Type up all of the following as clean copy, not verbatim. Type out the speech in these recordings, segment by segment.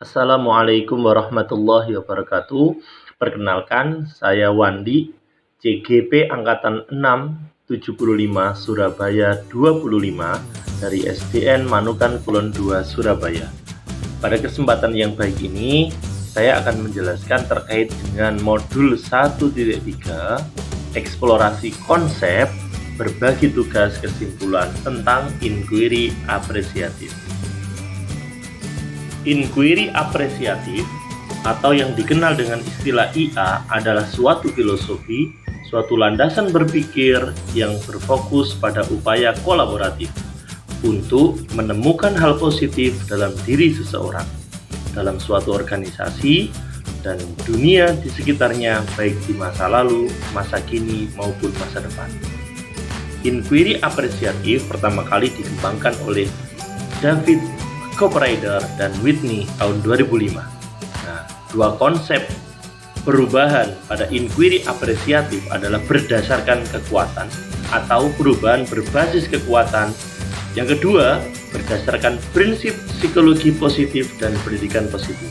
Assalamualaikum warahmatullahi wabarakatuh. Perkenalkan, saya Wandi, CGP Angkatan 6, 75, Surabaya 25, dari SDN Manukan Kulon 2, Surabaya. Pada kesempatan yang baik ini, saya akan menjelaskan terkait dengan modul 1.3, eksplorasi konsep, berbagi tugas kesimpulan tentang inquiry apresiatif. Inquiry apresiatif atau yang dikenal dengan istilah IA adalah suatu filosofi, suatu landasan berpikir yang berfokus pada upaya kolaboratif untuk menemukan hal positif dalam diri seseorang, dalam suatu organisasi, dan dunia di sekitarnya baik di masa lalu, masa kini, maupun masa depan. Inquiry apresiatif pertama kali dikembangkan oleh David Copprider dan Whitney tahun 2005. Nah, dua konsep perubahan pada inquiry apresiatif adalah berdasarkan kekuatan atau perubahan berbasis kekuatan. Yang kedua, berdasarkan prinsip psikologi positif dan pendidikan positif.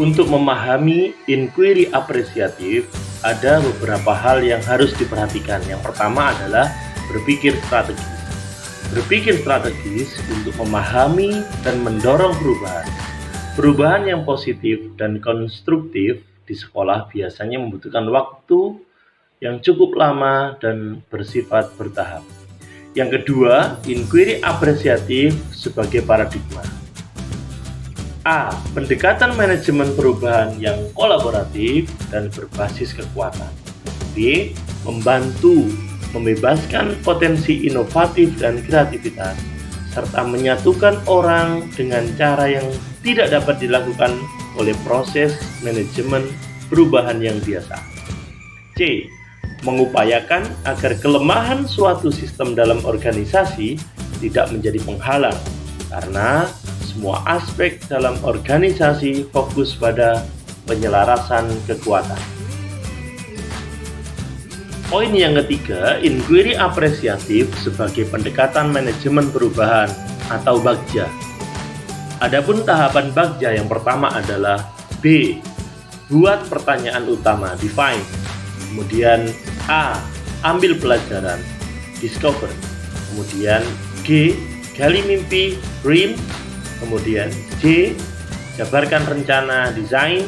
Untuk memahami inquiry apresiatif, ada beberapa hal yang harus diperhatikan. Yang pertama adalah berpikir strategis. Berpikir strategis untuk memahami dan mendorong perubahan. Perubahan yang positif dan konstruktif di sekolah biasanya membutuhkan waktu yang cukup lama dan bersifat bertahap. Yang kedua, inquiry apresiatif sebagai paradigma. A. Pendekatan manajemen perubahan yang kolaboratif dan berbasis kekuatan. B. Membantu membebaskan potensi inovatif dan kreativitas, serta menyatukan orang dengan cara yang tidak dapat dilakukan oleh proses manajemen perubahan yang biasa. C. Mengupayakan agar kelemahan suatu sistem dalam organisasi tidak menjadi penghalang, karena semua aspek dalam organisasi fokus pada penyelarasan kekuatan. Poin yang ketiga, inquiry apresiatif sebagai pendekatan manajemen perubahan atau Bagja. Adapun tahapan Bagja yang pertama adalah B. Buat pertanyaan utama, define. Kemudian A. Ambil pelajaran, discover. Kemudian G. Gali mimpi, dream. Kemudian C. Jabarkan rencana, design.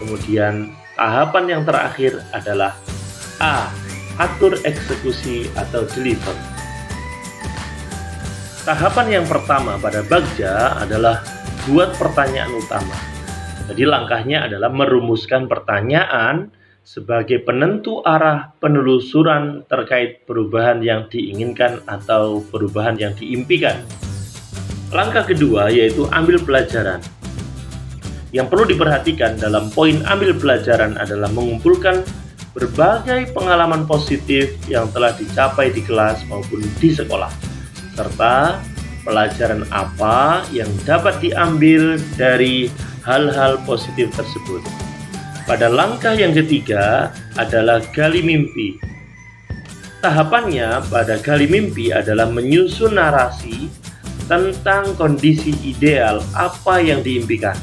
Kemudian tahapan yang terakhir adalah A. Atur eksekusi atau deliver. Tahapan yang pertama pada Bagja adalah buat pertanyaan utama. Jadi langkahnya adalah merumuskan pertanyaan sebagai penentu arah penelusuran terkait perubahan yang diinginkan atau perubahan yang diimpikan. Langkah kedua yaitu ambil pelajaran. Yang perlu diperhatikan dalam poin ambil pelajaran adalah mengumpulkan berbagai pengalaman positif yang telah dicapai di kelas maupun di sekolah, serta pelajaran apa yang dapat diambil dari hal-hal positif tersebut. Pada langkah yang ketiga adalah gali mimpi. Tahapannya pada gali mimpi adalah menyusun narasi tentang kondisi ideal apa yang diimpikan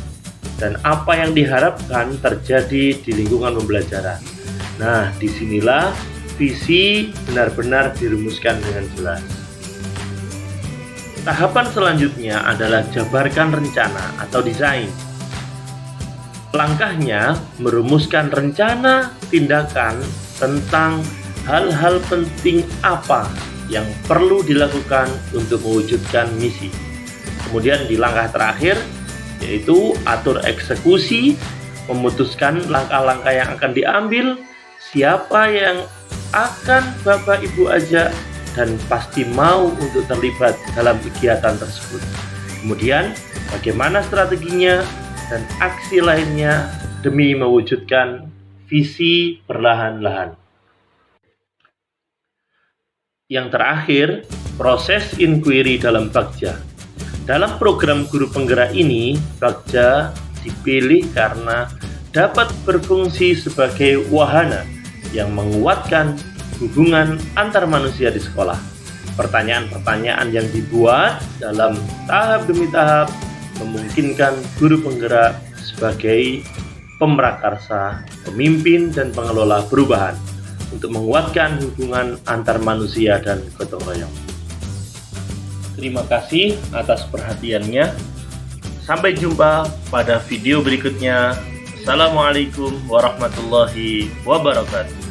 dan apa yang diharapkan terjadi di lingkungan pembelajaran. Nah, disinilah visi benar-benar dirumuskan dengan jelas. Tahapan selanjutnya adalah jabarkan rencana atau desain. Langkahnya merumuskan rencana tindakan tentang hal-hal penting apa yang perlu dilakukan untuk mewujudkan misi. Kemudian di langkah terakhir yaitu atur eksekusi, memutuskan langkah-langkah yang akan diambil, siapa yang akan Bapak Ibu ajak dan pasti mau untuk terlibat dalam kegiatan tersebut. Kemudian bagaimana strateginya dan aksi lainnya demi mewujudkan visi perlahan-lahan. Yang terakhir, proses inquiry dalam Bagja. Dalam program guru penggerak ini, Bagja dipilih karena dapat berfungsi sebagai wahana yang menguatkan hubungan antar manusia di sekolah. Pertanyaan-pertanyaan yang dibuat dalam tahap demi tahap memungkinkan guru penggerak sebagai pemrakarsa, pemimpin, dan pengelola perubahan untuk menguatkan hubungan antar manusia dan gotong royong. Terima kasih atas perhatiannya. Sampai jumpa pada video berikutnya. Assalamualaikum warahmatullahi wabarakatuh.